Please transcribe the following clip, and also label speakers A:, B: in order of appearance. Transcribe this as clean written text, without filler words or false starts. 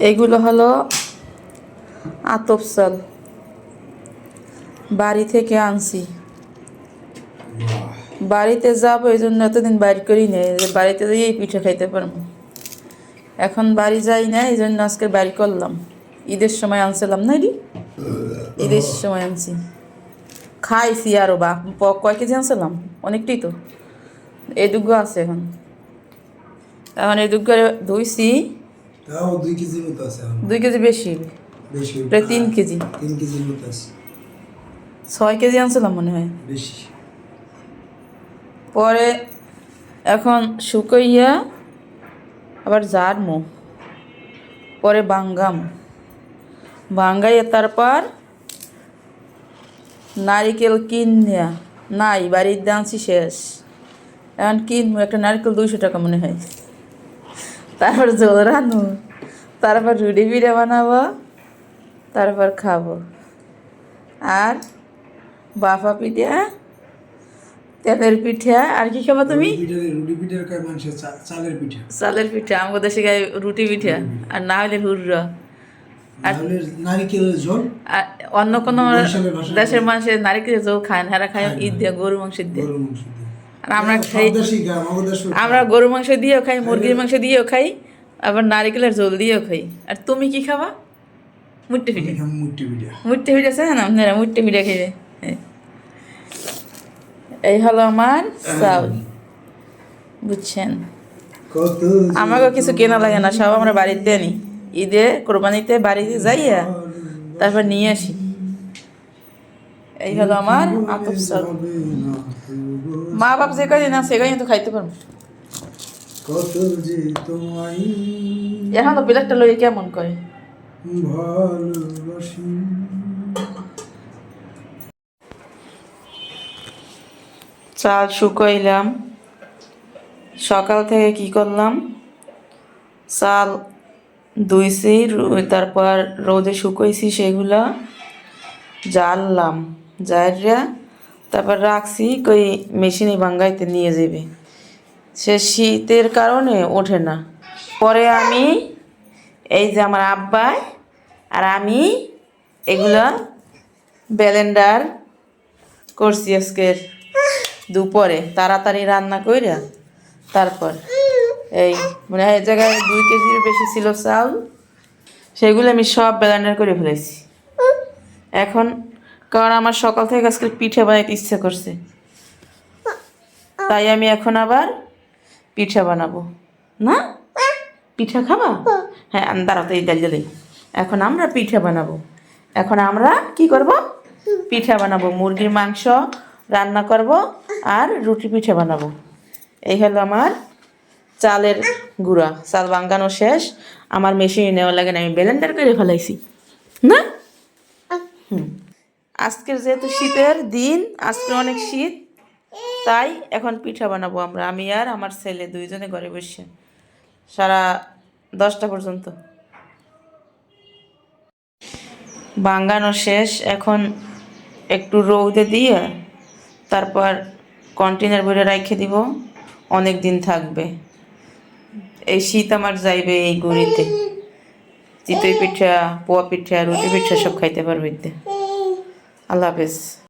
A: এগুলো হলো আতপ চাল, বাড়ি থেকে আনছি। বাড়িতে যাবো এই জন্য এতদিন বাইর করি নেই, যে বাড়িতে যেয়েই পিঠে খাইতে পারবো। এখন বাড়ি যাই না, এই জন্য আজকে বাড়ি করলাম। ঈদের সময় আনছিলাম না এটি, ঈদের সময় আনছি, খাইছি আরও। বা কয় কেজি আনছিলাম, অনেকটাই তো। এই দুগ্গো আছে এখন, এখন এই দুগ্গো ধুইছি।
B: 2 কেজির মতো আছে।
A: 2 কেজি বেশি, প্রায় 3 কেজি।
B: 3 কেজির মতো আছে।
A: 6 কেজি আনছিলাম মনে হয়
B: বেশি।
A: পরে এখন শুকাইয়া আবার জারমো, পরে ভাঙ্গাইয়া তারপর নারিকেল কিনিয়া নাই, বাড়ির আনছি শেষ। এখন কিনবো একটা নারকেল 200 টাকা মনে হয়। তারপর জল রান্নু, তারপর রুটি পিঠা বানাবো, তারপর খাবো। আর বাফা পিঠা, তেলের পিঠা। আর কি খাবো তুমি?
B: রুটি পিঠার কয় মানুষের চালের পিঠা।
A: চালের পিঠা, আমাদের দেশে গায়ে রুটি পিঠা, আর না হলে হুররা। আর
B: নারিকেলের ঝোল।
A: আর অন্য কোনো দেশের মানুষের নারিকেলের ঝোল খায় না, এরা খায় ঈদ দিয়ে গরু মাংস দিয়ে। আর আমরা খাই, আমরা গরু মাংস দিয়েও খাই, মুরগির মাংস দিয়েও খাই, আবার নারিকেলের ঝোল দিয়েও খাই। আর তুমি কি খাবা? মুট্টি পিঠা। মুট্টি পিঠা আছে না আপনারা? মুট্টি পিঠা খেয়ে। এই হলো আমার চাউল, বুঝছেন? আমাকে কিছু কেনা লাগে না, সব আমরা বাড়িতে আনি। ঈদে কোরবানিতে বাড়িতে যাইয়া তারপর নিয়ে আসি। এই হলো আমার আতপ চাল। মা বাপ যে কদিন আছে সেখানে তো খাইতে পারবো। এখন তো প্লেটটা লইয়ে কেমন করে চাল শুকাইলাম। সকাল থেকে কি করলাম, চাল ধুইছি, তারপর রোদে শুকাইছি, সেগুলা জারলাম, জারিয়া তারপর রাখছি কই মেশিনে ভাঙ্গাইতে নিয়ে যাবে। সে শীতের কারণে ওঠে না। পরে আমি এই যে আমার আব্বা আর আমি এগুলা ব্লেন্ডার করছি আজকের দুপুরে, তাড়াতাড়ি রান্না কইরা। তারপর এই মানে এই জায়গায় 2 কেজির বেশি ছিল চাউল, সেগুলো আমি সব ব্লেন্ডার করে ফেলেছি। এখন কারণ আমার সকাল থেকে আজকে পিঠা বানাইতে ইচ্ছা করছে, তাই আমি এখন আবার পিঠা বানাবো। না পিঠা খাবা? হ্যাঁ দাঁড়াতে এই ডাল দিই। এখন আমরা পিঠা বানাবো। এখন আমরা কি করব? পিঠা বানাবো, মুরগির মাংস রান্না করব আর রুটি পিঠা বানাবো। এই হলো আমার চালের গুঁড়া। চাল ভাঙ্গানো শেষ, আমার মেশিনে নেওয়া লাগে না, আমি ব্লেন্ডার করে ফেলাইছি। না আজকের যেহেতু শীতের দিন, আজকে অনেক শীত, তাই এখন পিঠা বানাবো আমরা, আমি আর আমার ছেলে দুইজনে ঘরে বসে সারা 10টা পর্যন্ত। ভাঙ্গানো শেষ, এখন একটু রৌদে দিয়ে তারপর কন্টেনার ভরে রেখে দিব, অনেক দিন থাকবে। এই শীত আমার যাইবে এই গুড়িতে, চিতই পিঠা, পোয়া পিঠা, রুটি পিঠা সব খাইতে পারবে। আল্লাহ হাফেজ।